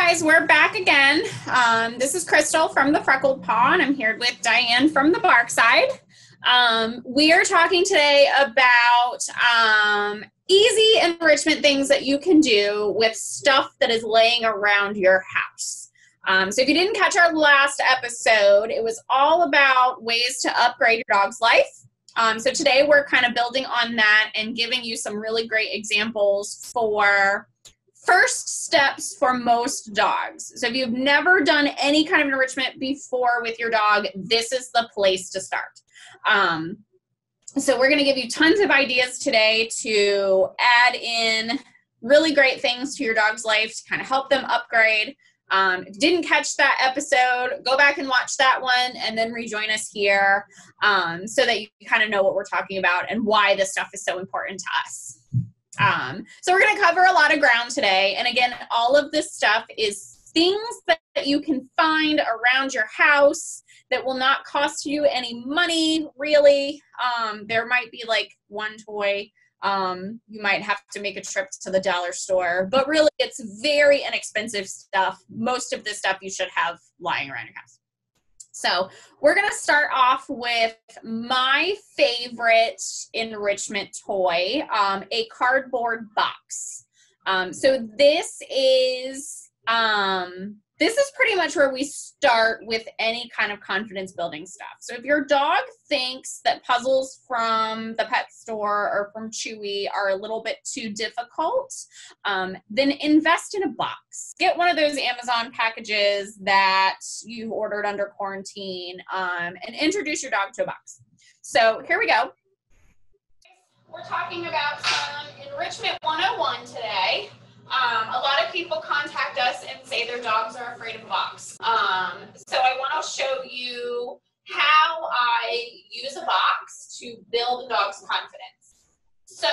guys, we're back again. This is Crystal from the Freckled Paw, and I'm here with Diane from the Bark Side. We are talking today about easy enrichment things that you can do with stuff that is laying around your house. So if you didn't catch our last episode, it was all about ways to upgrade your dog's life. So today we're kind of building on that and giving you some really great examples for first steps for most dogs. So if you've never done any kind of enrichment before with your dog, this is the place to start. So we're going to give you tons of ideas today to add in really great things to your dog's life to kind of help them upgrade. If you didn't catch that episode, go back and watch that one and then rejoin us here so that you kind of know what we're talking about and why this stuff is so important to us. So we're going to cover a lot of ground today. And again, all of this stuff is things that you can find around your house that will not cost you any money, really. There might be like one toy. You might have to make a trip to the dollar store, but really it's very inexpensive stuff. Most of this stuff you should have lying around your house. So we're going to start off with my favorite enrichment toy, a cardboard box. So this is pretty much where we start with any kind of confidence building stuff. So if your dog thinks that puzzles from the pet store or from Chewy are a little bit too difficult, then invest in a box. Get one of those Amazon packages that you ordered under quarantine, and introduce your dog to a box. So here we go. We're talking about some Enrichment 101 today. A lot of people contact us and say their dogs are afraid of a box. So I want to show you how I use a box to build a dog's confidence. So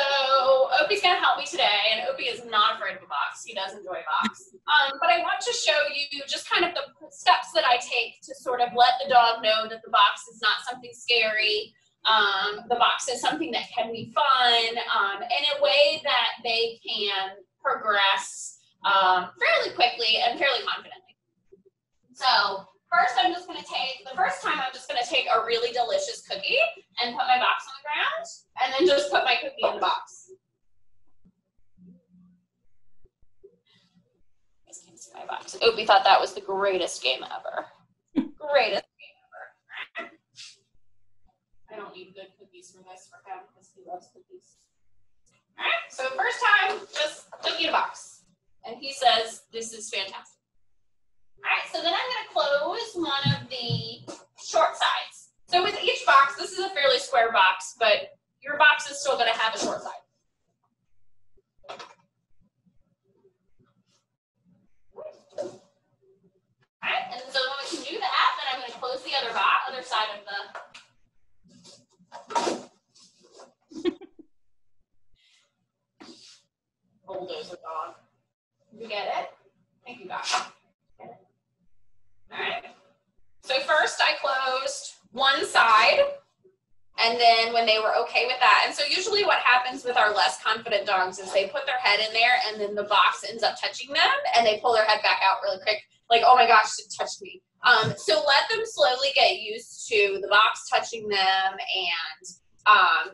Opie's going to help me today, and Opie is not afraid of a box. He does enjoy a box. But I want to show you just kind of the steps that I take to sort of let the dog know that the box is not something scary. The box is something that can be fun in a way that they can progress fairly quickly and fairly confidently. So first I'm just going to take a really delicious cookie and put my box on the ground and then just put my cookie in the box. This can't see my box. Opie thought that was the greatest game ever. Greatest game ever. I don't need good cookies for this for him because he loves cookies. All right, so first time, just cookie in a box. And he says, this is fantastic. All right, so then I'm going to close one of the short sides. So with each box, this is a fairly square box, but your box is still going to have a short side. All right, and so when we can do that, then I'm going to close the other side of the bulldozer dog. You get it? I think you got it. Get it? All right. So first I closed one side, and then when they were okay with that, and so usually what happens with our less confident dogs is they put their head in there, and then the box ends up touching them, and they pull their head back out really quick, like, oh my gosh, it touched me. So let them slowly get used to the box touching them and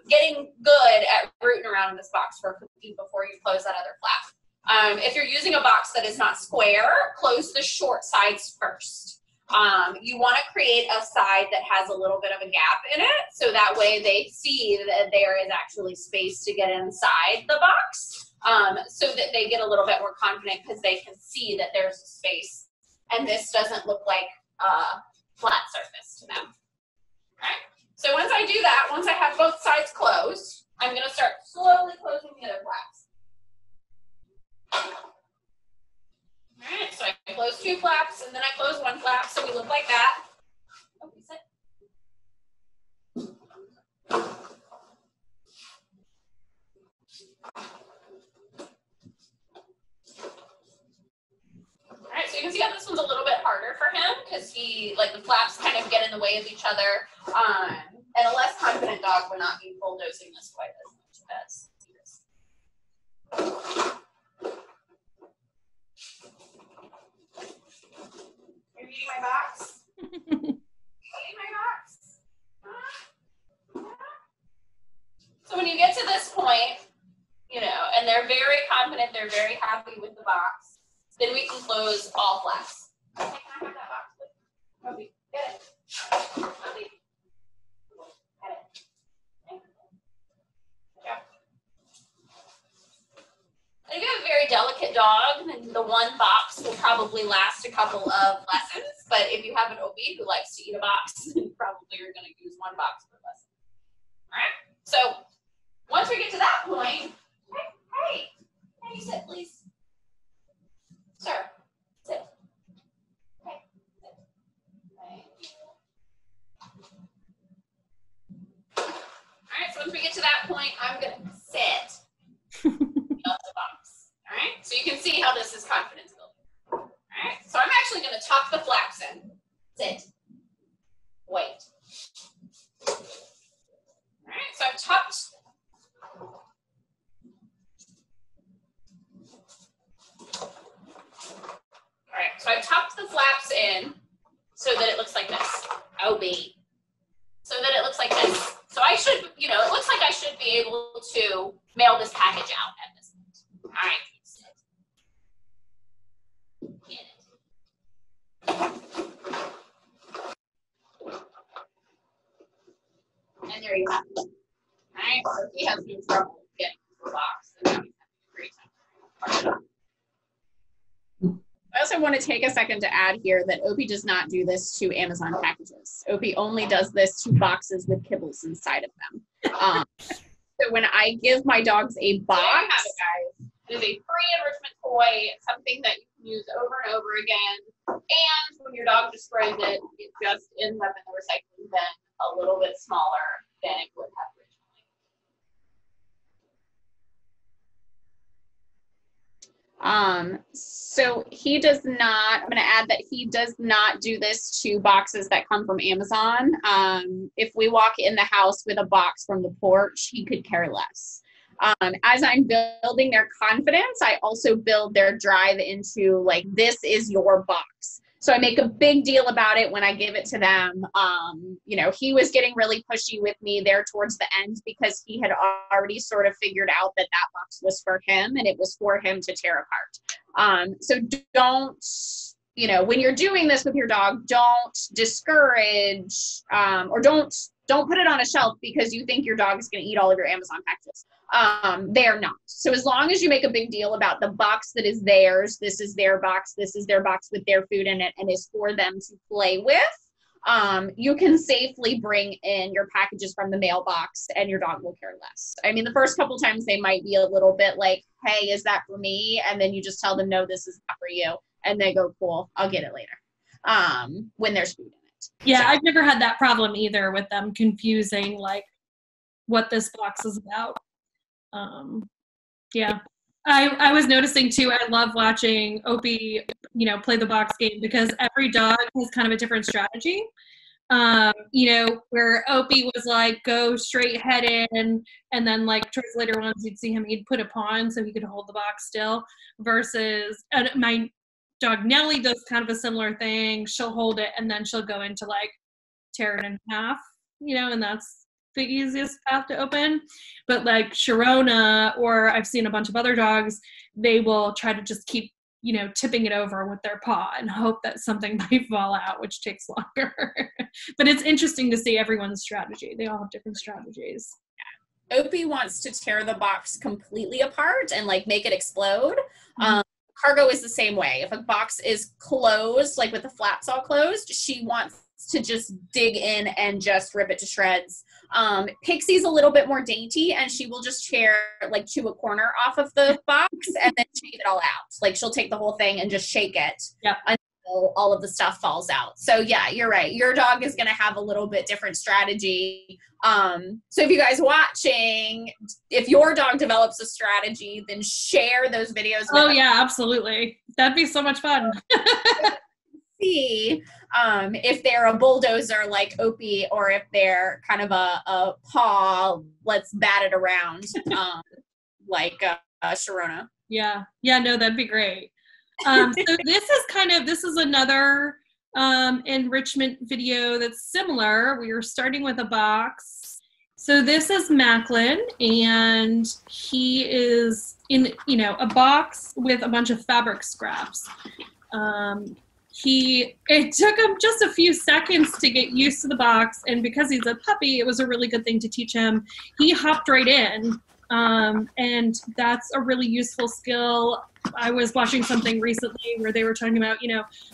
getting good at rooting around in this box for a cookie before you close that other flap. If you're using a box that is not square, close the short sides first. You want to create a side that has a little bit of a gap in it, so that way they see that there is actually space to get inside the box, so that they get a little bit more confident because they can see that there's a space and this doesn't look like a flat surface to them. All right. So once I do that, once I have both sides closed, I'm going to start slowly closing the other flaps. All right, so I close two flaps, and then I close one flap, so we look like that. Oh, sit. All right, so you can see how this one's a little bit harder for him because the flaps kind of get in the way of each other. And a less confident dog would not be bulldozing this quite as much as this. All see my box? See my box? So when you get to this point, you know, and they're very confident, they're very happy with the box, then we can close all flaps. Okay, can I have that box, please? Moby, get it. Moby. Get it. Yeah. And if you have a very delicate dog, then the one box will probably last a couple of lessons. But if you have an OB who likes to eat a box, then probably you're going to use one box per lesson. All right. So once we get to that point, hey, can you sit, please? Sir, sit. Okay, sit. Thank you. All right. So once we get to that point, I'm going to sit. The box. All right, so you can see how this is confidence building. All right, so I'm actually going to tuck the flaps in. Sit. Wait. All right, so I've tucked. All right, so I've tucked the flaps in so that it looks like this. OB. So that it looks like this. So I should, you know, it looks like I should be able to mail this package out at this point. All right. Get it. And there you have it. All right. So if he has no trouble getting to the box, then now he's having a great time. I also want to take a second to add here that Opie does not do this to Amazon packages. Opie only does this to boxes with kibbles inside of them. So when I give my dogs a box, there you have it, guys. It is a free enrichment toy, something that you can use over and over again. And when your dog destroys it, it just ends up in the recycling bin a little bit smaller than it would have originally. So he does not, I'm going to add that he does not do this to boxes that come from Amazon. If we walk in the house with a box from the porch, he could care less. As I'm building their confidence, I also build their drive into like, this is your box. So I make a big deal about it when I give it to them. You know, he was getting really pushy with me there towards the end because he had already sort of figured out that that box was for him and it was for him to tear apart. So don't, you know, when you're doing this with your dog, don't discourage or don't put it on a shelf because you think your dog is going to eat all of your Amazon packages. They are not. So as long as you make a big deal about the box that is theirs, this is their box with their food in it and is for them to play with, you can safely bring in your packages from the mailbox and your dog will care less. I mean, the first couple times they might be a little bit like, hey, is that for me? And then you just tell them, no, this is not for you. And they go, cool, I'll get it later, when there's food in it. Yeah, so, I've never had that problem either with them confusing like what this box is about. Yeah, I was noticing too, I love watching Opie, you know, play the box game because every dog has kind of a different strategy. You know, where Opie was like, go straight head in, and then like towards later ones, you'd see him, he'd put a paw in so he could hold the box still, versus my dog Nellie does kind of a similar thing. She'll hold it and then she'll go into like tear it in half, you know, and that's the easiest path to open. But like Sharona, or I've seen a bunch of other dogs, they will try to just keep, you know, tipping it over with their paw and hope that something might fall out, which takes longer. But it's interesting to see everyone's strategy. They all have different strategies. Opie wants to tear the box completely apart and like make it explode. Cargo is the same way. If a box is closed, like with the flaps all closed, she wants to just dig in and just rip it to shreds. Pixie's a little bit more dainty and she will just tear, like chew a corner off of the box and then shake it all out. Like she'll take the whole thing and just shake it until all of the stuff falls out. So yeah, you're right. Your dog is going to have a little bit different strategy. So if you guys watching, if your dog develops a strategy, then share those videos. Oh yeah, absolutely. That'd be so much fun. See if they're a bulldozer like Opie or if they're kind of a paw, let's bat it around like Sharona. Yeah, no, that'd be great. So this is another enrichment video that's similar. We were starting with a box. So this is Macklin, and he is in, a box with a bunch of fabric scraps. It took him just a few seconds to get used to the box, and because he's a puppy, it was a really good thing to teach him. He hopped right in, and that's a really useful skill. I was watching something recently where they were talking about,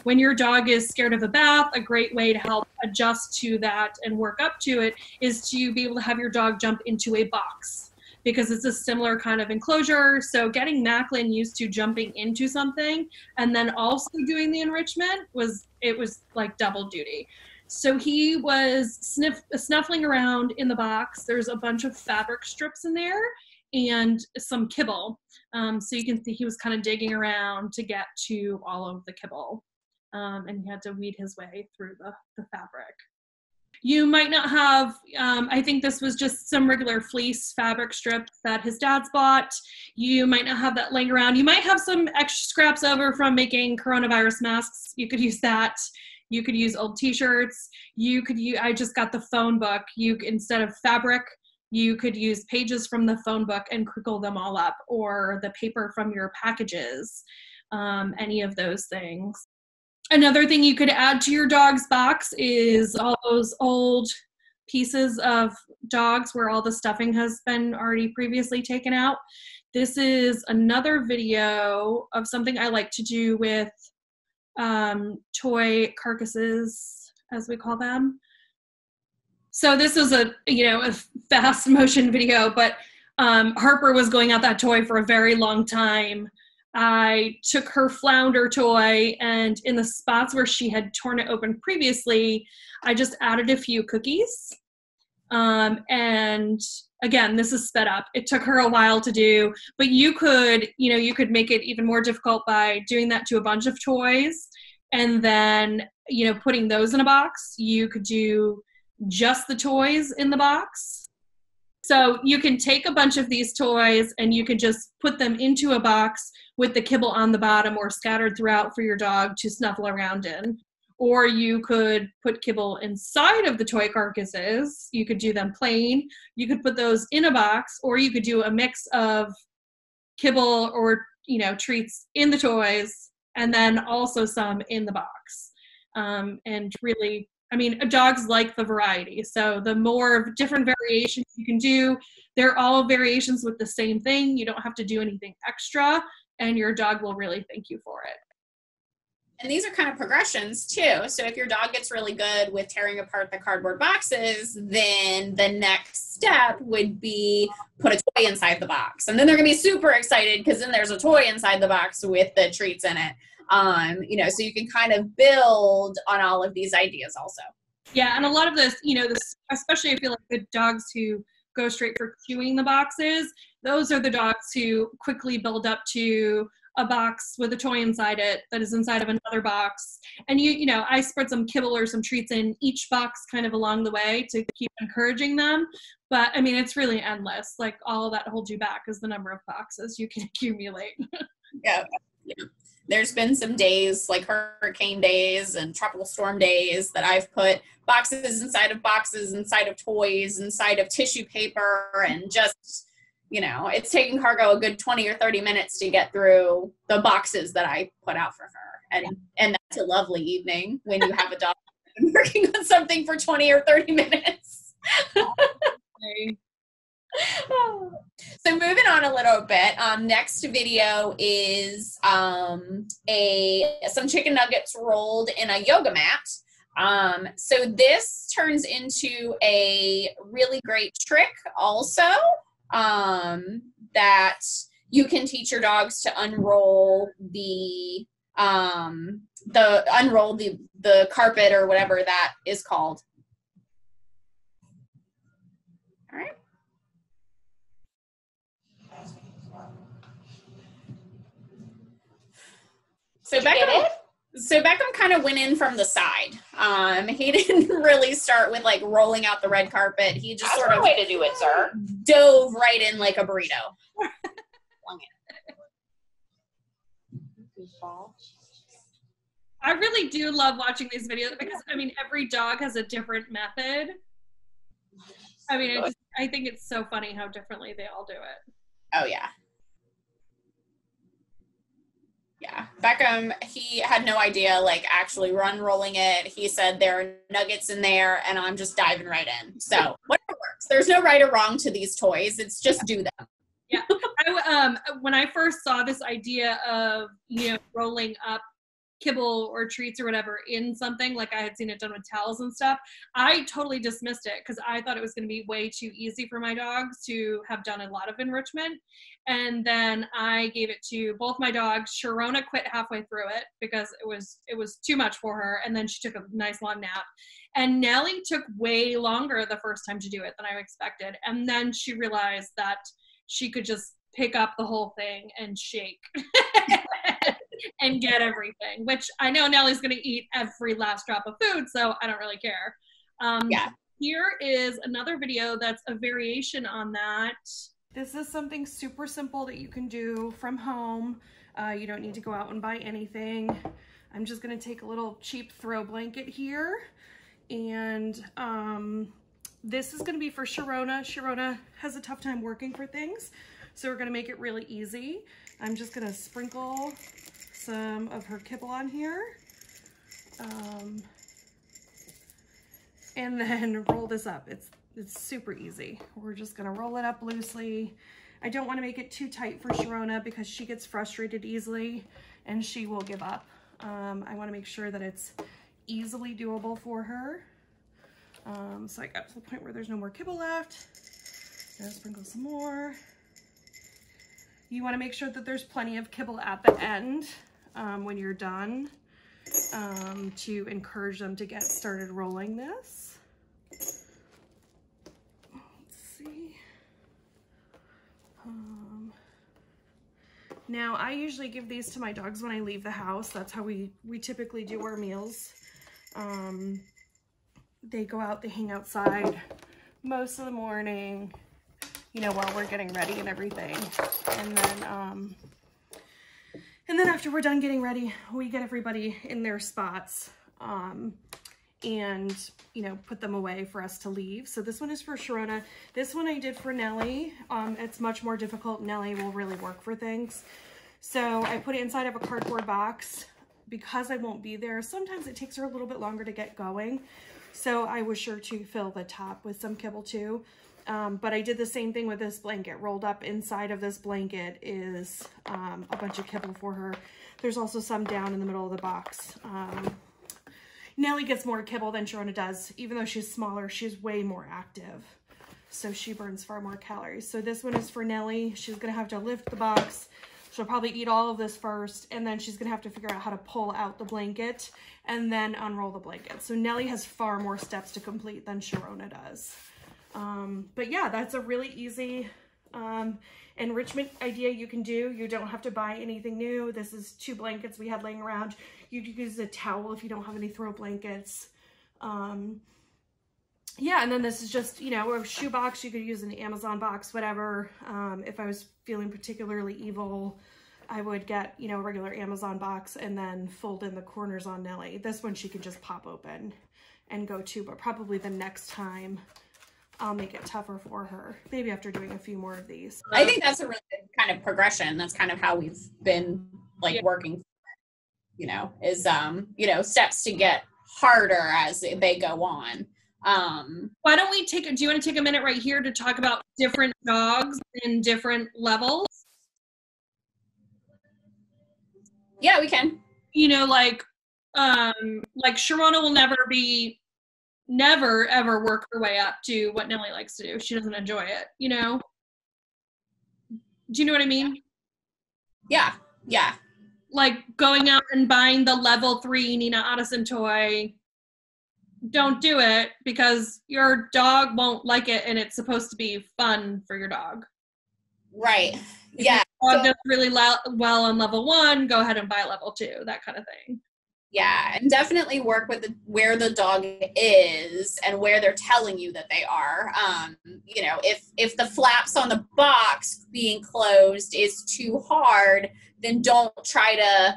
when your dog is scared of a bath, a great way to help adjust to that and work up to it is to be able to have your dog jump into a box, because it's a similar kind of enclosure. So getting Macklin used to jumping into something and then also doing the enrichment was like double duty. So he was snuffling around in the box. There's a bunch of fabric strips in there and some kibble. So you can see he was kind of digging around to get to all of the kibble. And he had to weed his way through the fabric. You might not have, I think this was just some regular fleece fabric strips that his dad's bought. You might not have that laying around. You might have some extra scraps over from making coronavirus masks. You could use that. You could use old t-shirts. I just got the phone book. Instead of fabric, you could use pages from the phone book and crinkle them all up, or the paper from your packages, any of those things. Another thing you could add to your dog's box is all those old pieces of dogs where all the stuffing has been already previously taken out. This is another video of something I like to do with toy carcasses, as we call them. So this is a fast motion video, but Harper was going at that toy for a very long time. I took her flounder toy, and in the spots where she had torn it open previously, I just added a few cookies. And again, this is sped up. It took her a while to do, but you could make it even more difficult by doing that to a bunch of toys, and then, putting those in a box. You could do just the toys in the box. So you can take a bunch of these toys and you can just put them into a box with the kibble on the bottom or scattered throughout for your dog to snuffle around in. Or you could put kibble inside of the toy carcasses. You could do them plain. You could put those in a box, or you could do a mix of kibble or, treats in the toys, and then also some in the box. And really, dogs like the variety. So the more different variations you can do, they're all variations with the same thing. You don't have to do anything extra, and your dog will really thank you for it. And these are kind of progressions too. So if your dog gets really good with tearing apart the cardboard boxes, then the next step would be put a toy inside the box. And then they're gonna be super excited because then there's a toy inside the box with the treats in it. So you can kind of build on all of these ideas also. Yeah, and a lot of this, especially I feel like the dogs who go straight for chewing the boxes, those are the dogs who quickly build up to a box with a toy inside it that is inside of another box. And I spread some kibble or some treats in each box kind of along the way to keep encouraging them. But it's really endless. Like, all that holds you back is the number of boxes you can accumulate. Yeah. There's been some days, like hurricane days and tropical storm days, that I've put boxes, inside of toys, inside of tissue paper, and just, it's taking Cargo a good 20 or 30 minutes to get through the boxes that I put out for her. And that's a lovely evening when you have a dog working on something for 20 or 30 minutes. So moving on a little bit, next video is some chicken nuggets rolled in a yoga mat. So this turns into a really great trick also, that you can teach your dogs to unroll the carpet or whatever that is called. All right. So Beckham kind of went in from the side. He didn't really start with like rolling out the red carpet. He just That's sort of way to do it, sir. Dove right in like a burrito. I really do love watching these videos because, I mean, every dog has a different method. I mean, I think it's so funny how differently they all do it. Oh, yeah. Yeah. Beckham, he had no idea, like, actually unrolling it. He said there are nuggets in there, and I'm just diving right in. So, whatever works. There's no right or wrong to these toys. It's just do them. Yeah. When I first saw this idea of, you know, rolling up kibble or treats or whatever in something, like I had seen it done with towels and stuff, I totally dismissed it because I thought it was going to be way too easy for my dogs to have done a lot of enrichment. And then I gave it to both my dogs. Sharona quit halfway through it because it was too much for her, and then she took a nice long nap. And Nellie took way longer the first time to do it than I expected, and then she realized that she could just pick up the whole thing and shake and get everything, which I know Nellie's going to eat every last drop of food, so I don't really care. Yeah. Here is another video that's a variation on that. This is something super simple that you can do from home. You don't need to go out and buy anything. I'm just going to take a little cheap throw blanket here, and this is going to be for Sharona. Sharona has a tough time working for things, so we're going to make it really easy. I'm just going to sprinkle some of her kibble on here, and then roll this up. It's super easy. We're just going to roll it up loosely. I don't want to make it too tight for Sharona because she gets frustrated easily and she will give up. I want to make sure that it's easily doable for her. So I got to the point where there's no more kibble left. Gonna sprinkle some more. You want to make sure that there's plenty of kibble at the end when you're done to encourage them to get started rolling this. Let's see. Now I usually give these to my dogs when I leave the house. That's how we typically do our meals. They go out, they hang outside most of the morning, you know, while we're getting ready and everything. And then after we're done getting ready, we get everybody in their spots and, you know, put them away for us to leave. So this one is for Sharona. This one I did for Nellie. It's much more difficult. Nellie will really work for things. So I put it inside of a cardboard box because I won't be there. Sometimes it takes her a little bit longer to get going. So I was sure to fill the top with some kibble too. But I did the same thing with this blanket. Rolled up inside of this blanket is a bunch of kibble for her. There's also some down in the middle of the box. Nellie gets more kibble than Sharona does. Even though she's smaller, she's way more active. So she burns far more calories. So this one is for Nellie. She's going to have to lift the box. She'll probably eat all of this first, and then she's going to have to figure out how to pull out the blanket and then unroll the blanket. So Nellie has far more steps to complete than Sharona does. But yeah, that's a really easy enrichment idea you can do. You don't have to buy anything new. This is 2 blankets we had laying around. You could use a towel if you don't have any throw blankets. Yeah, and then this is just, you know, a shoe box. You could use an Amazon box, whatever. If I was feeling particularly evil, I would get, you know, a regular Amazon box and then fold in the corners on Nellie. This one she could just pop open and go to, but probably the next time I'll make it tougher for her. Maybe after doing a few more of these. I think that's a really good kind of progression. That's kind of how we've been like working, you know, is, you know, steps to get harder as they go on. Why don't we do you want to take a minute right here to talk about different dogs in different levels? Yeah, we can. You know, like Sharona will never ever work her way up to what Nellie likes to do. She doesn't enjoy it, you know? Do you know what I mean? Yeah. Yeah. Like going out and buying the level 3 Nina Addison toy. Don't do it because your dog won't like it and it's supposed to be fun for your dog. Right. If yeah. your dog does really well on level 1, go ahead and buy level 2, that kind of thing. Yeah, and definitely work with where the dog is and where they're telling you that they are. You know, if the flaps on the box being closed is too hard, then don't try to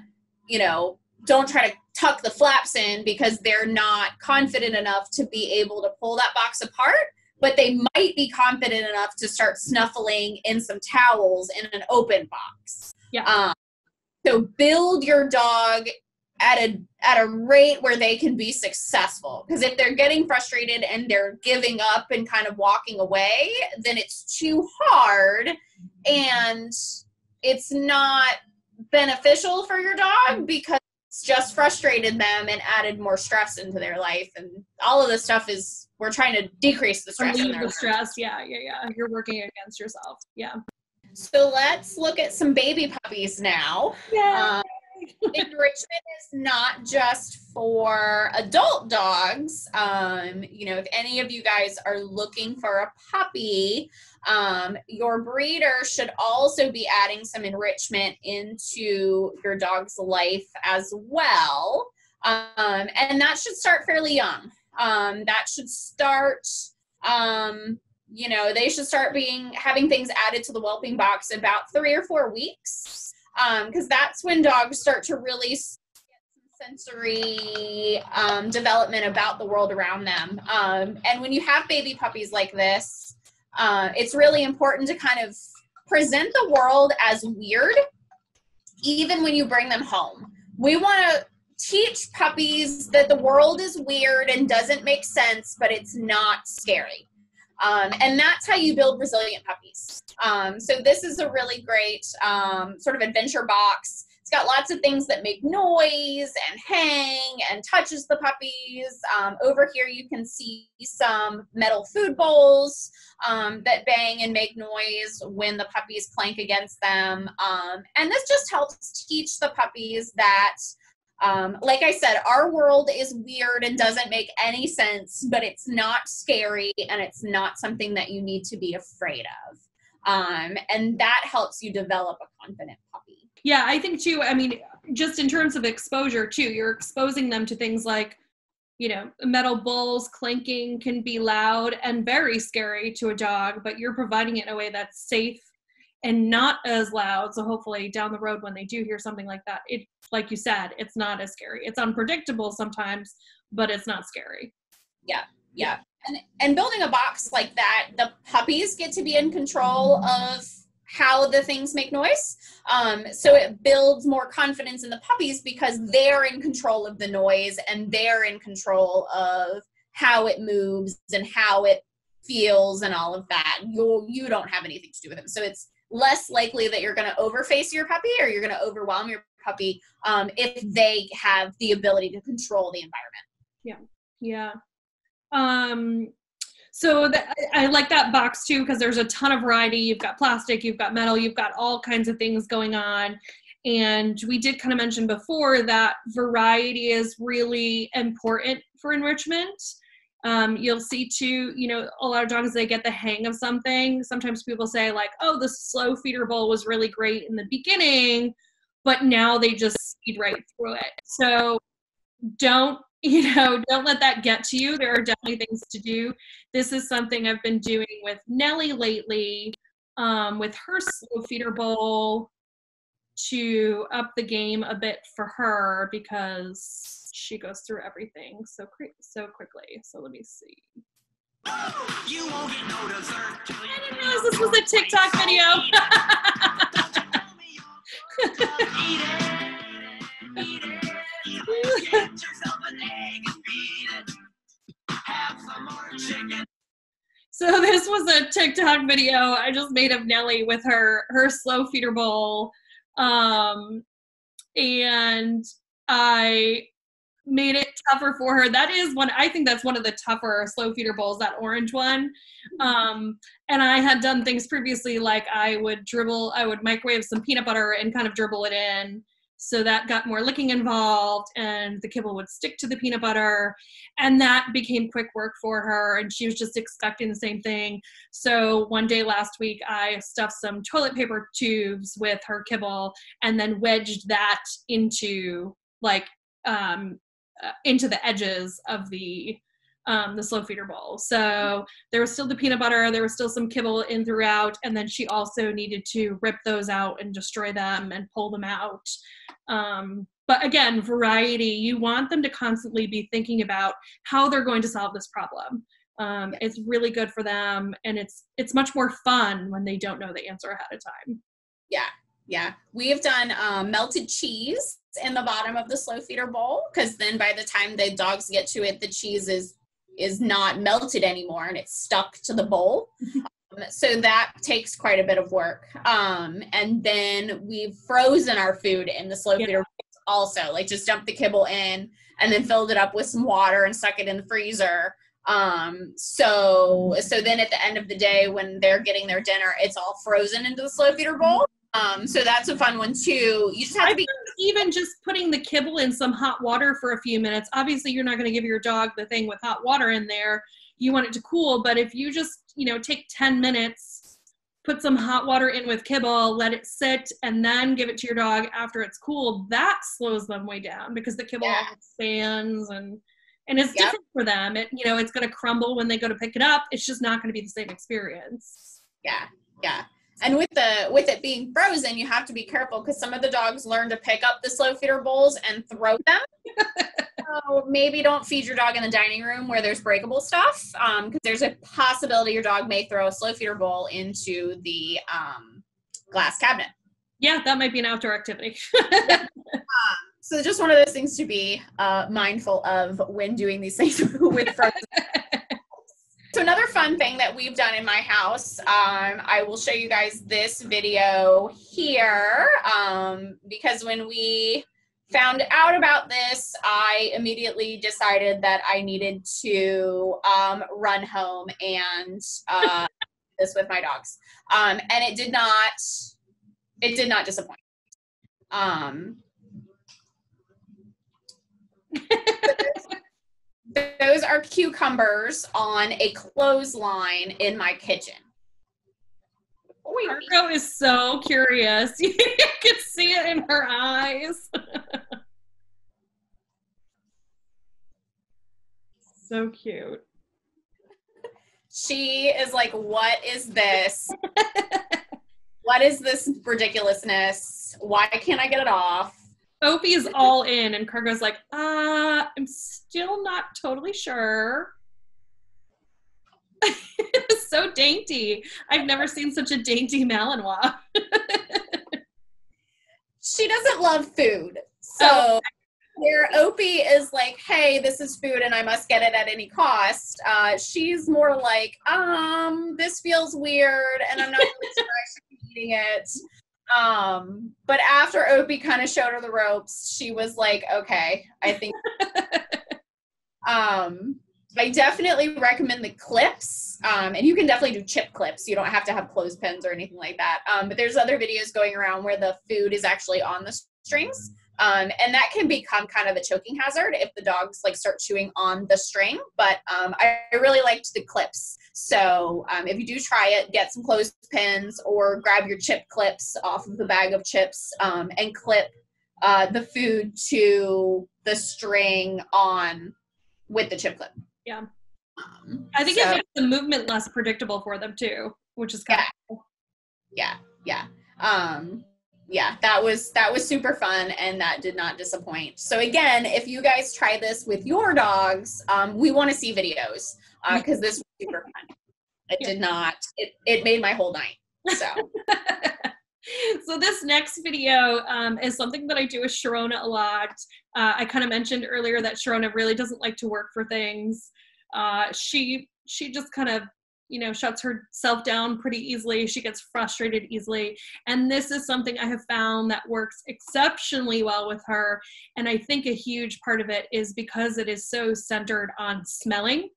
tuck the flaps in because they're not confident enough to be able to pull that box apart, but they might be confident enough to start snuffling in some towels in an open box. Yeah. So build your dog at a rate where they can be successful. Because if they're getting frustrated and they're giving up and kind of walking away, then it's too hard and it's not beneficial for your dog because it's just frustrated them and added more stress into their life. And all of this stuff is, we're trying to decrease the stress. Relieve the stress. Yeah. You're working against yourself. Yeah. So let's look at some baby puppies now. Yeah. Enrichment is not just for adult dogs. If any of you guys are looking for a puppy, your breeder should also be adding some enrichment into your dog's life as well. And that should start fairly young. That should start, they should start having things added to the Whelping Box about 3 or 4 weeks. Because that's when dogs start to really get some sensory development about the world around them. And when you have baby puppies like this, it's really important to kind of present the world as weird, even when you bring them home. We want to teach puppies that the world is weird and doesn't make sense, but it's not scary. And that's how you build resilient puppies. So this is a really great sort of adventure box. It's got lots of things that make noise and hang and touches the puppies. Over here you can see some metal food bowls that bang and make noise when the puppies clank against them. And this just helps teach the puppies that like I said, our world is weird and doesn't make any sense, but it's not scary and it's not something that you need to be afraid of. And that helps you develop a confident puppy. Yeah, I think too, just in terms of exposure too, you're exposing them to things like, metal bowls clanking can be loud and very scary to a dog, but you're providing it in a way that's safe and not as loud. So hopefully down the road when they do hear something like that, it, like you said, it's not as scary. It's unpredictable sometimes, but it's not scary. Yeah. And building a box like that, the puppies get to be in control of how the things make noise. So it builds more confidence in the puppies because they're in control of the noise and they're in control of how it moves and how it feels and all of that. You don't have anything to do with them. So it's less likely that you're going to overface your puppy or you're going to overwhelm your puppy if they have the ability to control the environment. Yeah. So I like that box too because there's a ton of variety. You've got plastic, you've got metal, you've got all kinds of things going on. And we did kind of mention before that variety is really important for enrichment. You'll see too, a lot of dogs, they get the hang of something. Sometimes people say like, oh, the slow feeder bowl was really great in the beginning, but now they just speed right through it. So don't let that get to you. There are definitely things to do. This is something I've been doing with Nellie lately, with her slow feeder bowl to up the game a bit for her because she goes through everything so quickly. So let me see. You won't get no dessert. I didn't realize this was a TikTok video. Get yourself an egg and beat it. Have some more chicken. So this was a TikTok video I just made of Nellie with her slow feeder bowl. And I made it tougher for her. I think that's one of the tougher slow feeder bowls, that orange one. And I had done things previously, like I would microwave some peanut butter and kind of dribble it in. So that got more licking involved and the kibble would stick to the peanut butter and that became quick work for her and she was just expecting the same thing. So one day last week I stuffed some toilet paper tubes with her kibble and then wedged that into the edges of the slow feeder bowl. So there was still the peanut butter, there was still some kibble in throughout, and then she also needed to rip those out and destroy them and pull them out. But again, variety, you want them to constantly be thinking about how they're going to solve this problem. It's really good for them, and it's much more fun when they don't know the answer ahead of time. Yeah, yeah. We have done melted cheese in the bottom of the slow feeder bowl, because then by the time the dogs get to it, the cheese is not melted anymore and it's stuck to the bowl. So that takes quite a bit of work. And then we've frozen our food in the slow feeder also, like just dumped the kibble in and then filled it up with some water and stuck it in the freezer. So then at the end of the day, when they're getting their dinner, it's all frozen into the slow feeder bowl. So that's a fun one too. You just have to be even just putting the kibble in some hot water for a few minutes. Obviously you're not going to give your dog the thing with hot water in there. You want it to cool, but if you just, take 10 minutes, put some hot water in with kibble, let it sit, and then give it to your dog after it's cooled, that slows them way down, because the kibble expands and it's different for them. It's going to crumble when they go to pick it up. It's just not going to be the same experience. Yeah. Yeah. And with it being frozen, you have to be careful, because some of the dogs learn to pick up the slow feeder bowls and throw them. So maybe don't feed your dog in the dining room where there's breakable stuff, because there's a possibility your dog may throw a slow feeder bowl into the glass cabinet. Yeah, that might be an outdoor activity. So just one of those things to be mindful of when doing these things with frozen. So another fun thing that we've done in my house, I will show you guys this video here, because when we found out about this, I immediately decided that I needed to run home and this with my dogs, and it did not disappoint. Those are cucumbers on a clothesline in my kitchen. Marco is so curious. You can see it in her eyes. So cute. She is like, what is this? What is this ridiculousness? Why can't I get it off? Opie is all in, and Cargo's like, I'm still not totally sure. It's so dainty. I've never seen such a dainty Malinois. She doesn't love food. So where Opie is like, hey, this is food and I must get it at any cost, she's more like, this feels weird and I'm not really sure I should be eating it. But after Opie kind of showed her the ropes, she was like, okay, I think, I definitely recommend the clips, and you can definitely do chip clips. You don't have to have clothespins or anything like that. But there's other videos going around where the food is actually on the strings. And that can become kind of a choking hazard if the dogs like start chewing on the string. But I really liked the clips. So if you do try it, get some clothespins or grab your chip clips off of the bag of chips and clip the food to the string on with the chip clip. Yeah. I think it makes the movement less predictable for them too, which is kind of cool. Yeah. Yeah, that was super fun, and that did not disappoint. So again, if you guys try this with your dogs, we want to see videos, because this was super fun. It made my whole night. So so this next video is something that I do with Sharona a lot. I kind of mentioned earlier that Sharona really doesn't like to work for things. She just kind of shuts herself down pretty easily. She gets frustrated easily. And this is something I have found that works exceptionally well with her. And I think a huge part of it is because it is so centered on smelling.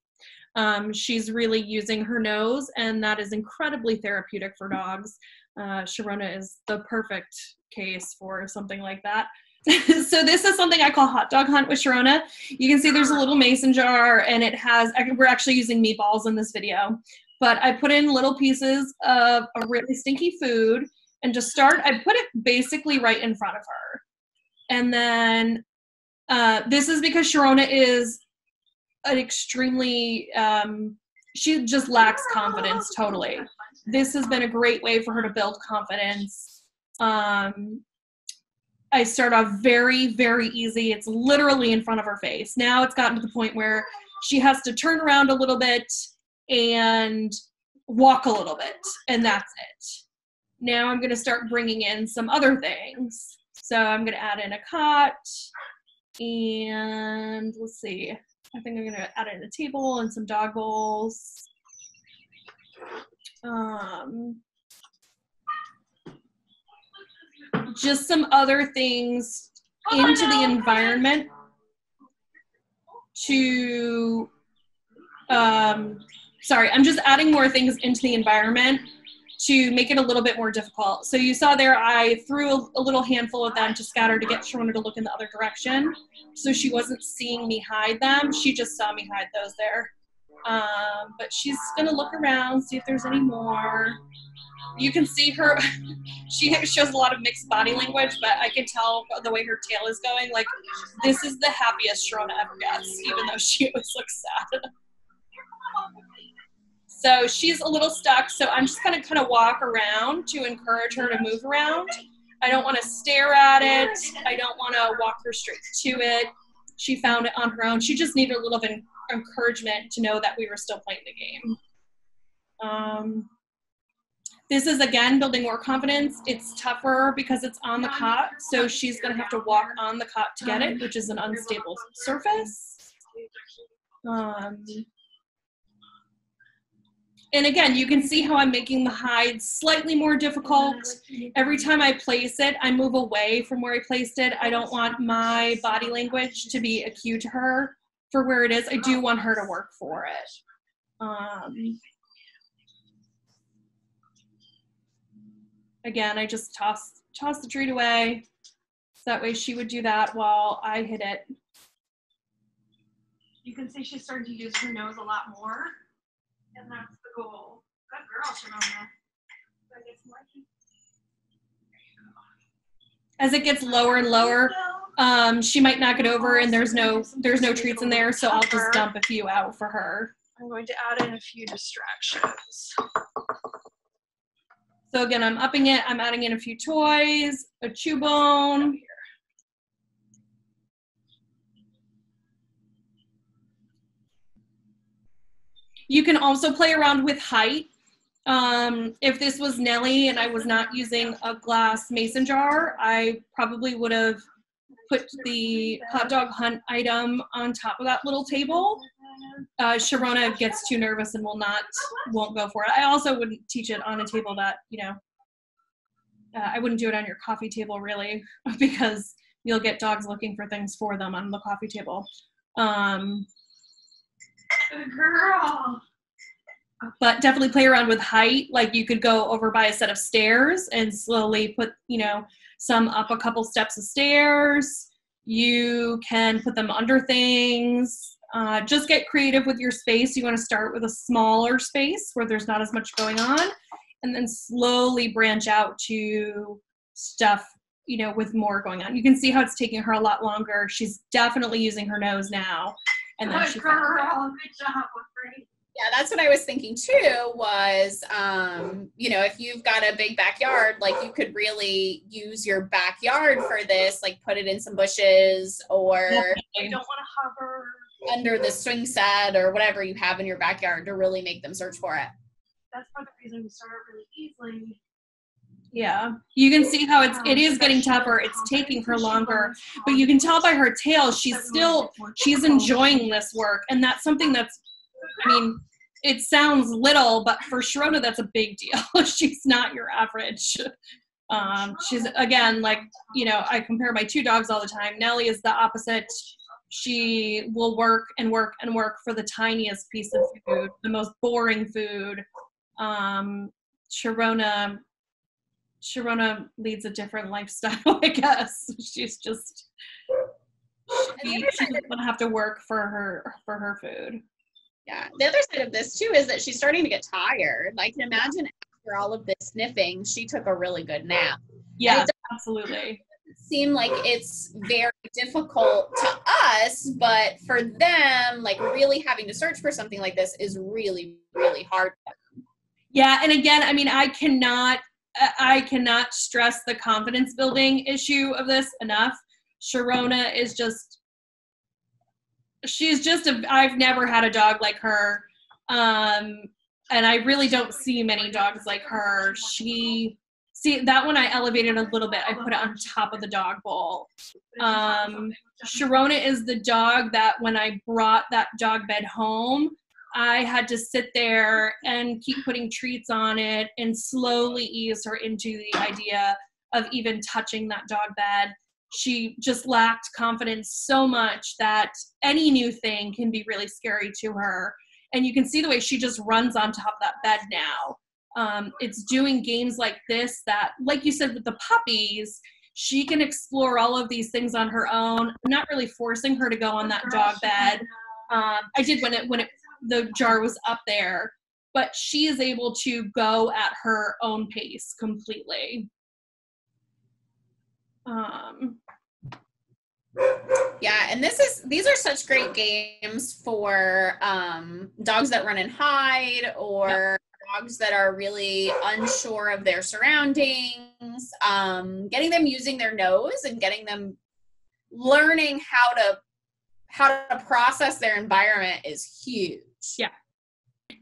She's really using her nose, and that is incredibly therapeutic for dogs. Sharona is the perfect case for something like that. So this is something I call hot dog hunt with Sharona. You can see there's a little mason jar, and we're actually using meatballs in this video, but I put in little pieces of a really stinky food, and I put it basically right in front of her. And then this is because Sharona is an extremely, she just lacks confidence totally. This has been a great way for her to build confidence. I start off very, very easy. It's literally in front of her face. Now it's gotten to the point where she has to turn around a little bit and walk a little bit, and that's it. Now I'm going to start bringing in some other things. So I'm going to add in a cot, and let's see. I think I'm going to add in a table and some dog bowls. Just some other things into the environment to, sorry, I'm just adding more things into the environment to make it a little bit more difficult. So you saw there, I threw a little handful of them to scatter to get Sharona to look in the other direction. So she wasn't seeing me hide them. She just saw me hide those there. But she's gonna look around, see if there's any more. You can see her, she shows a lot of mixed body language, but I can tell the way her tail is going, like, this is the happiest Sharona ever gets, even though she always looks sad. So she's a little stuck, so I'm just gonna kind of walk around to encourage her to move around. I don't wanna stare at it. I don't wanna walk her straight to it. She found it on her own. She just needed a little bit of encouragement to know that we were still playing the game. This is, again, building more confidence. It's tougher because it's on the cot, so she's gonna have to walk on the cot to get it, which is an unstable surface. And again, you can see how I'm making the hide slightly more difficult. Every time I place it, I move away from where I placed it. I don't want my body language to be a cue to her for where it is. I do want her to work for it. Again, I just toss the treat away. So that way she would do that while I hit it. You can see she's starting to use her nose a lot more. And that's the goal. Good girl, Sharona. As it gets lower and lower, she might knock it over, and there's no treats in there, so I'll just dump a few out for her. I'm going to add in a few distractions. So again, I'm upping it. I'm adding in a few toys, a chew bone. You can also play around with height. If this was Nellie and I was not using a glass mason jar, I probably would have put the hot dog hunt item on top of that little table. Sharona gets too nervous and won't go for it. I also wouldn't teach it on a table that, I wouldn't do it on your coffee table really, because you'll get dogs looking for things for them on the coffee table. Good girl. But definitely play around with height. Like you could go over by a set of stairs and slowly put, some up a couple steps of stairs. You can put them under things. Just get creative with your space. You want to start with a smaller space where there's not as much going on, and then slowly branch out to stuff, with more going on. You can see how it's taking her a lot longer. She's definitely using her nose now. And then Good girl. Good job, Winfrey. Yeah, that's what I was thinking too, was, if you've got a big backyard, like you could really use your backyard for this, like put it in some bushes or You don't want to hover under the swing set or whatever you have in your backyard to really make them search for it. That's part of the reason we start really easily. Yeah, you can see how it is getting tougher. It's taking her longer, but you can tell by her tail, she's enjoying this work. And that's something that's, it sounds little, but for Sharona, that's a big deal. She's not your average. She's, again, I compare my two dogs all the time. Nellie is the opposite. She will work and work and work for the tiniest piece of food, the most boring food. Sharona leads a different lifestyle, I guess. She's just, she doesn't want to have to work for her food. Yeah. The other side of this too is that she's starting to get tired. I can imagine after all of this sniffing, she took a really good nap. Yeah, absolutely. It seems like it's very difficult to us, but for them, really having to search for something like this is really, really hard. Yeah, and again, I cannot I cannot stress the confidence building issue of this enough. Sharona is just, I've never had a dog like her. And I really don't see many dogs like her. See, that one I elevated a little bit. I put it on top of the dog bowl. Sharona is the dog that when I brought that dog bed home, I had to sit there and keep putting treats on it and slowly ease her into the idea of even touching that dog bed. She just lacked confidence so much that any new thing can be really scary to her. And you can see the way she just runs on top of that bed now. It's doing games like this that, like you said with the puppies, she can explore all of these things on her own. I'm not really forcing her to go on that dog bed. I did when the jar was up there, but she is able to go at her own pace completely. Yeah, and these are such great games for dogs that run and hide, or dogs that are really unsure of their surroundings. Getting them using their nose and getting them learning how to process their environment is huge. Yeah.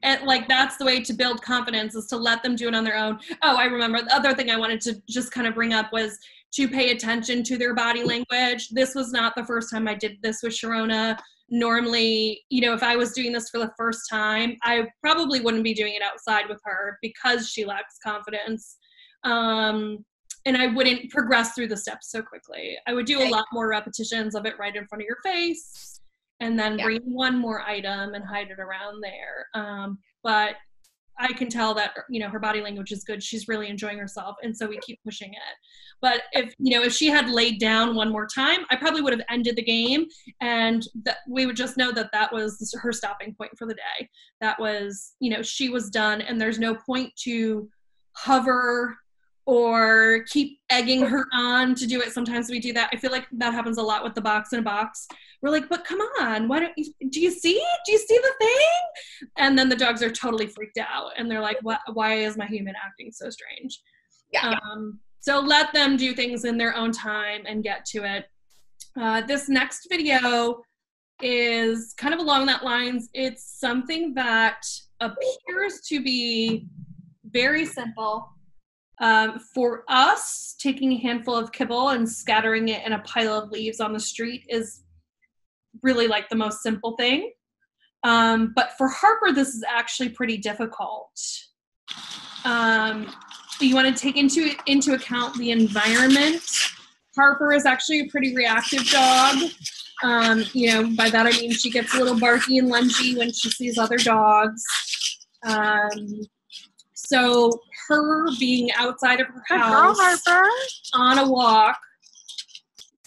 And like, that's the way to build confidence, is to let them do it on their own. Oh, I remember the other thing I wanted to just kind of bring up was to pay attention to their body language. This was not the first time I did this with Sharona. Normally, if I was doing this for the first time, I probably wouldn't be doing it outside with her because she lacks confidence. And I wouldn't progress through the steps so quickly. I would do a lot more repetitions of it right in front of your face, and then bring one more item and hide it around there. But I can tell that, her body language is good. She's really enjoying herself. And so we keep pushing it. But if she had laid down one more time, I probably would have ended the game, and that we would just know that that was her stopping point for the day. That was, she was done, and there's no point to hover or keep egging her on to do it. Sometimes we do that. I feel like that happens a lot with the box in a box. We're like, but come on, why don't you, do you see it? Do you see the thing? And then the dogs are totally freaked out, and they're like, what, why is my human acting so strange? Yeah. So let them do things in their own time and get to it. This next video is kind of along that lines. It's something that appears to be very simple. For us, taking a handful of kibble and scattering it in a pile of leaves on the street is really like the most simple thing. But for Harper, this is actually pretty difficult. You want to take into account the environment. Harper is actually a pretty reactive dog. By that I mean she gets a little barky and lungy when she sees other dogs. So her being outside of her house on a walk,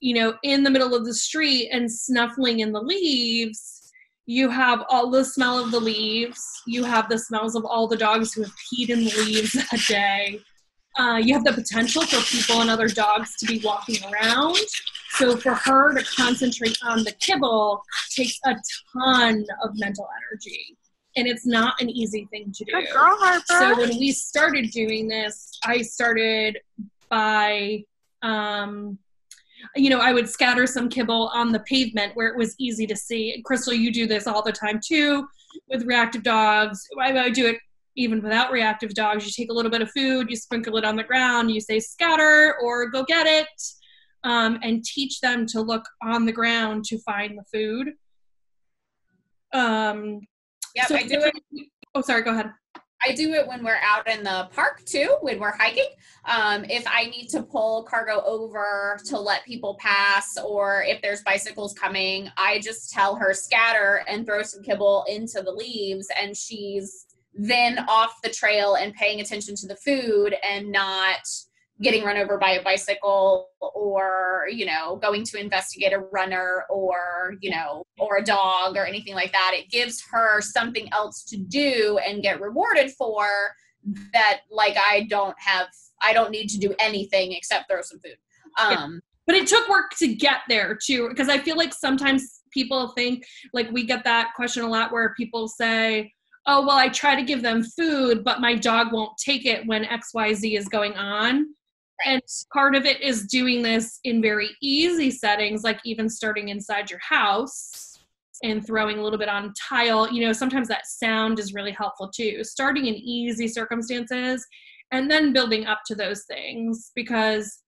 in the middle of the street and snuffling in the leaves, you have all the smell of the leaves. You have the smells of all the dogs who have peed in the leaves that day. You have the potential for people and other dogs to be walking around. So for her to concentrate on the kibble takes a ton of mental energy. And it's not an easy thing to do. Good girl, Harper. So when we started doing this, I started by, I would scatter some kibble on the pavement where it was easy to see. Crystal, you do this all the time too with reactive dogs. I would do it even without reactive dogs. You take a little bit of food, you sprinkle it on the ground, you say scatter or go get it, and teach them to look on the ground to find the food. Yep, so I do it. Oh, sorry, go ahead. I do it when we're out in the park too, when we're hiking. If I need to pull cargo over to let people pass, or if there's bicycles coming, I just tell her scatter and throw some kibble into the leaves, and she's then off the trail and paying attention to the food and not getting run over by a bicycle, or, going to investigate a runner, or, or a dog or anything like that. It gives her something else to do and get rewarded for that. Like, I don't need to do anything except throw some food. But it took work to get there too, because I feel like sometimes people think, like, we get that question a lot where people say, oh, well, I try to give them food, but my dog won't take it when XYZ is going on. And part of it is doing this in very easy settings, like even starting inside your house and throwing a little bit on tile. You know, sometimes that sound is really helpful too. Starting in easy circumstances and then building up to those things. Because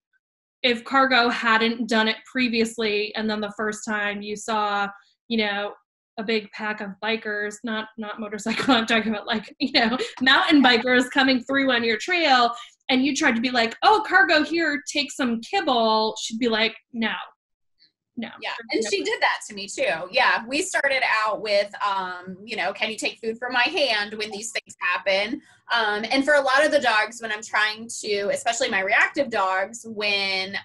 if Cargo hadn't done it previously, and then the first time you saw, you know, a big pack of bikers, not motorcycle, I'm talking about like, you know, mountain bikers coming through on your trail, and you tried to be like, oh, Cargo, here, take some kibble, she'd be like, no. Yeah, and she did that to me too. Yeah, we started out with, you know, can you take food from my hand when these things happen? And for a lot of the dogs, when I'm trying to, especially my reactive dogs, when,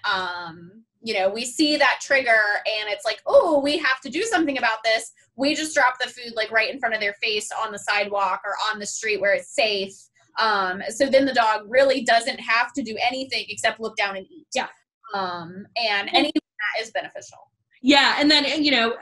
you know, we see that trigger and it's like, oh, we have to do something about this. We just drop the food like right in front of their face on the sidewalk or on the street where it's safe. So then the dog really doesn't have to do anything except look down and eat. Yeah. And anything that is beneficial. Yeah, and then, you know,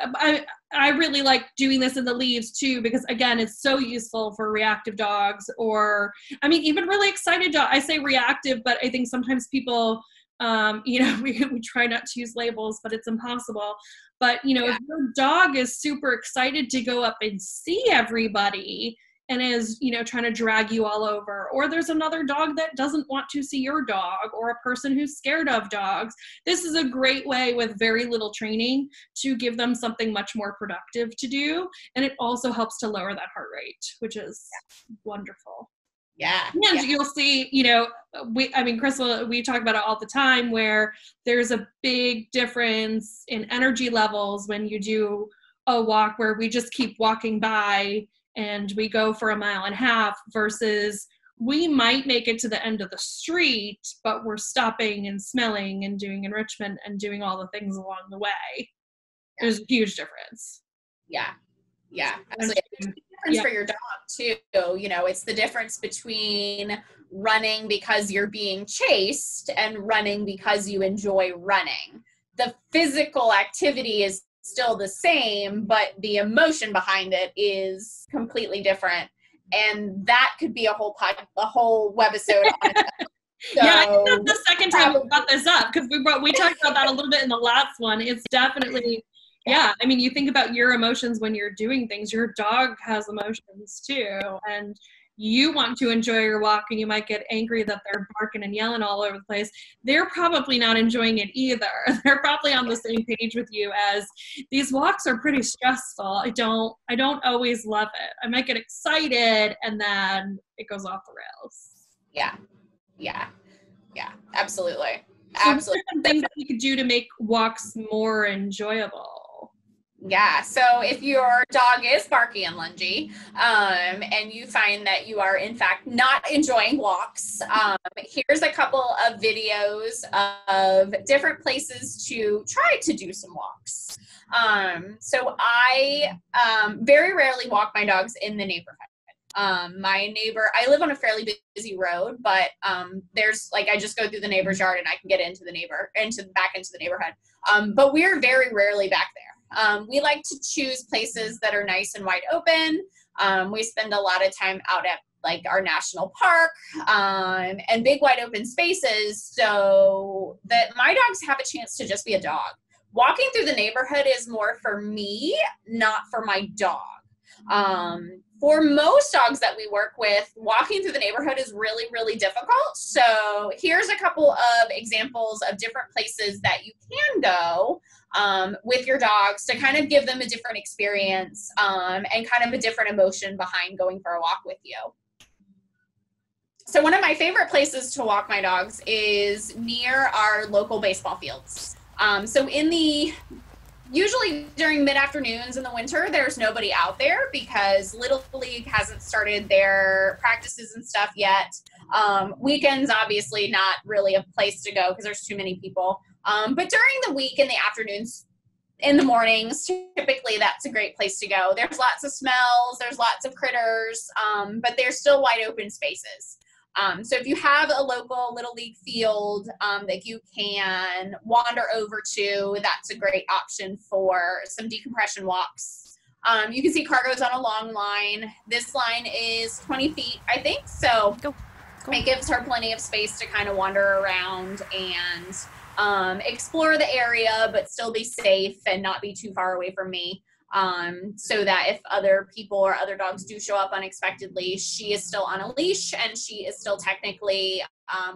I really like doing this in the leaves too, because again, it's so useful for reactive dogs, or, I mean, even really excited dogs. I say reactive, but I think sometimes people, you know, we try not to use labels, but it's impossible. But, you know, if your dog is super excited to go up and see everybody and is, you know, trying to drag you all over, or there's another dog that doesn't want to see your dog, or a person who's scared of dogs, this is a great way with very little training to give them something much more productive to do. And it also helps to lower that heart rate, which is wonderful. Yeah. And you'll see, you know, Crystal, we talk about it all the time, where there's a big difference in energy levels when you do a walk where we just keep walking by and we go for 1.5 miles versus we might make it to the end of the street, but we're stopping and smelling and doing enrichment and doing all the things along the way. There's a huge difference. Yeah. Absolutely. There's a difference for your dog too. You know, it's the difference between running because you're being chased and running because you enjoy running. The physical activity is still the same, but the emotion behind it is completely different. And that could be a whole webisode on it. So, yeah, I think that's the second time we brought this up, because we talked about that a little bit in the last one. It's definitely, yeah, I mean, you think about your emotions when you're doing things. Your dog has emotions too, and you want to enjoy your walk, and you might get angry that they're barking and yelling all over the place. They're probably not enjoying it either. They're probably on the same page with you as, these walks are pretty stressful. I don't always love it. I might get excited and then it goes off the rails. Yeah, absolutely. So what are some things that we could do to make walks more enjoyable? Yeah, so if your dog is barky and lungy, and you find that you are in fact not enjoying walks, here's a couple of videos of different places to try to do some walks. So I very rarely walk my dogs in the neighborhood. My neighbor, I live on a fairly busy road, but there's like, I just go through the neighbor's yard and I can get into the back into the neighborhood. But we're very rarely back there. We like to choose places that are nice and wide open. We spend a lot of time out at like our national park, and big wide open spaces so that my dogs have a chance to just be a dog. Walking through the neighborhood is more for me, not for my dog. For most dogs that we work with, walking through the neighborhood is really, really difficult. So here's a couple of examples of different places that you can go with your dogs to kind of give them a different experience, and kind of a different emotion behind going for a walk with you. So one of my favorite places to walk my dogs is near our local baseball fields. So usually during mid-afternoons in the winter, there's nobody out there because Little League hasn't started their practices and stuff yet. Weekends, obviously not really a place to go because there's too many people. But during the week, in the afternoons, in the mornings, typically that's a great place to go. There's lots of smells, there's lots of critters, but there's still wide open spaces. So if you have a local Little League field that you can wander over to, that's a great option for some decompression walks. You can see Cargo's on a long line. This line is 20 feet, I think, so it gives her plenty of space to kind of wander around and explore the area, but still be safe and not be too far away from me. So that if other people or other dogs do show up unexpectedly, she is still on a leash and she is still technically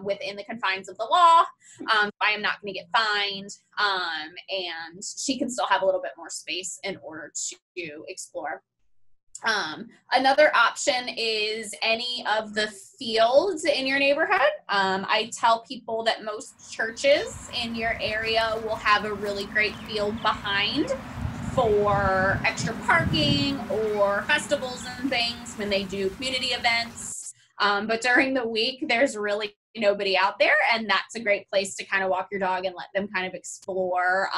within the confines of the law. I am not going to get fined, and she can still have a little bit more space in order to explore. Another option is any of the fields in your neighborhood. I tell people that most churches in your area will have a really great field behind for extra parking or festivals and things when they do community events. But during the week, there's really nobody out there, and that's a great place to kind of walk your dog and let them kind of explore,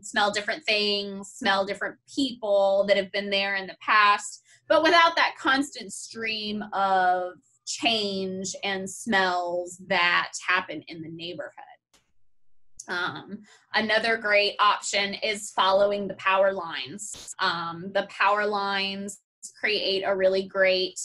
smell different things, smell different people that have been there in the past, but without that constant stream of change and smells that happen in the neighborhood. Another great option is following the power lines. The power lines create a really great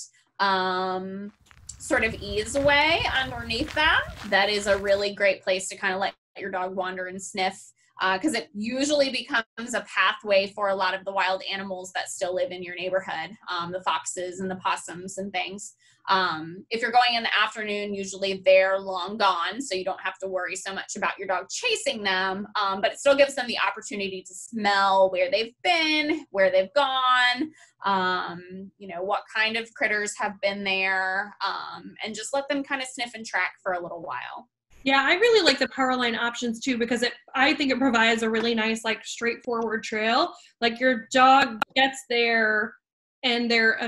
sort of ease way underneath them. That is a really great place to kind of let your dog wander and sniff, because it usually becomes a pathway for a lot of the wild animals that still live in your neighborhood, the foxes and the possums and things. If you're going in the afternoon, usually they're long gone, so you don't have to worry so much about your dog chasing them, but it still gives them the opportunity to smell where they've been, where they've gone, what kind of critters have been there, and just let them kind of sniff and track for a little while. Yeah, I really like the power line options too, because I think it provides a really nice, like, straightforward trail. Like, your dog gets there and they're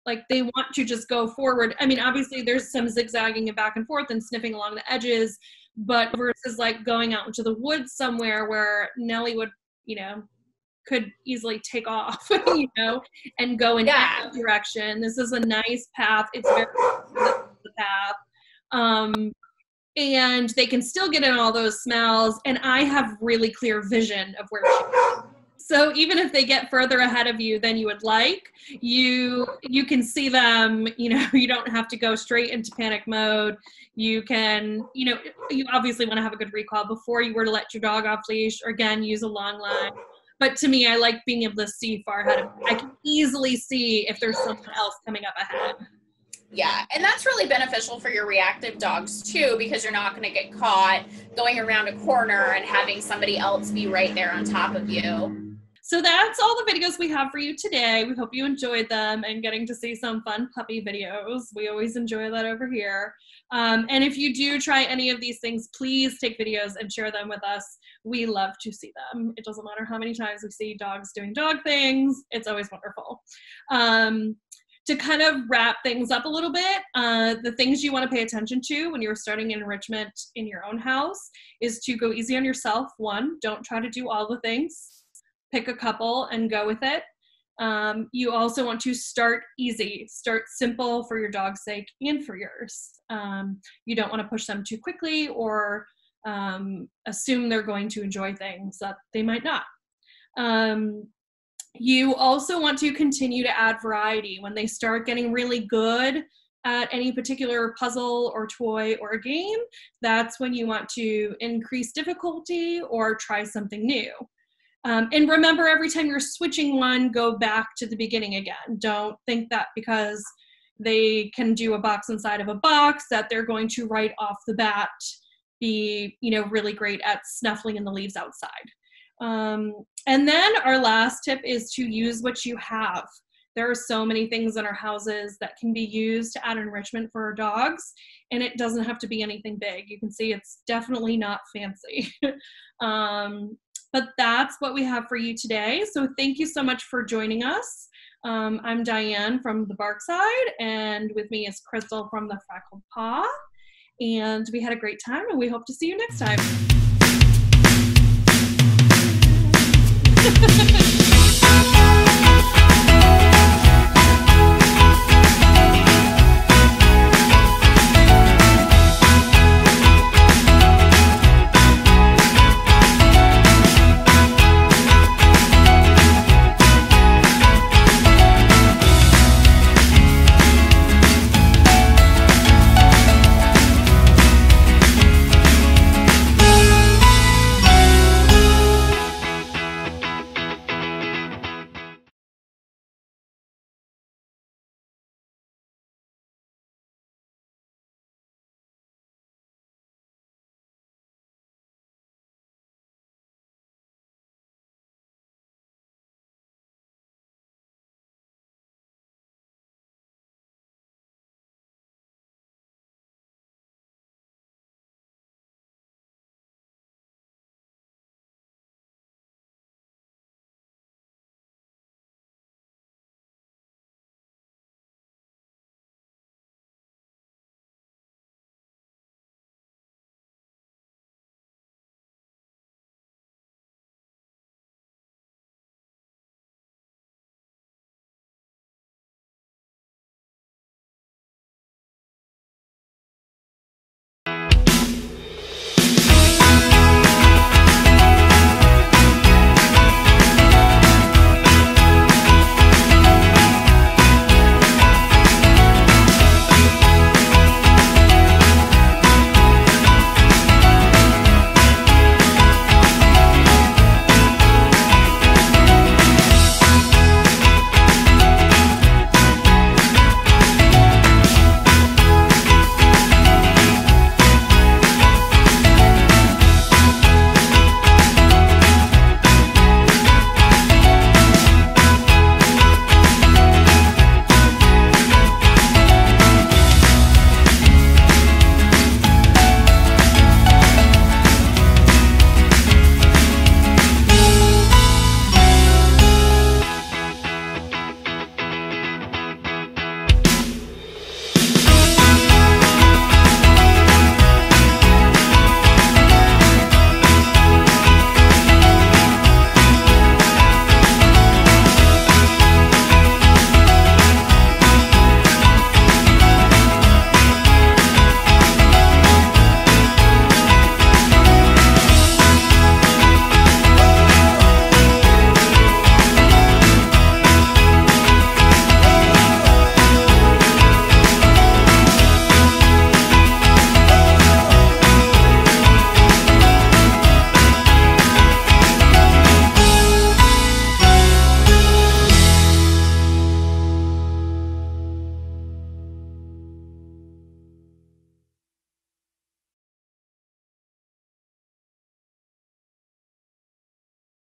like, they want to just go forward. I mean, obviously there's some zigzagging and back and forth and sniffing along the edges, but versus like going out into the woods somewhere where Nellie would, could easily take off, and go in any direction. This is a nice path. It's very the path. And they can still get in all those smells, and I have really clear vision of where she is. So even if they get further ahead of you than you would like, you can see them, you don't have to go straight into panic mode. You can, you obviously want to have a good recall before you were to let your dog off leash, or again, use a long line. But to me, I like being able to see far ahead of me. I can easily see if there's someone else coming up ahead. Yeah, and that's really beneficial for your reactive dogs too, because you're not going to get caught going around a corner and having somebody else be right there on top of you. So that's all the videos we have for you today. We hope you enjoyed them and getting to see some fun puppy videos. We always enjoy that over here. And if you do try any of these things, please take videos and share them with us. We love to see them. It doesn't matter how many times we see dogs doing dog things. It's always wonderful. To kind of wrap things up a little bit, the things you want to pay attention to when you're starting an enrichment in your own house is to go easy on yourself. One, don't try to do all the things. Pick a couple and go with it. You also want to start easy. Start simple for your dog's sake and for yours. You don't want to push them too quickly or assume they're going to enjoy things that they might not. You also want to continue to add variety. When they start getting really good at any particular puzzle or toy or game, that's when you want to increase difficulty or try something new. And remember, every time you're switching one, go back to the beginning again. Don't think that because they can do a box inside of a box that they're going to right off the bat be, really great at snuffling in the leaves outside. And then our last tip is to use what you have. There are so many things in our houses that can be used to add enrichment for our dogs, and it doesn't have to be anything big. You can see it's definitely not fancy. But that's what we have for you today. So thank you so much for joining us. I'm Diane from the Bark Side, and with me is Crystal from the Freckled Paw. And we had a great time, and we hope to see you next time.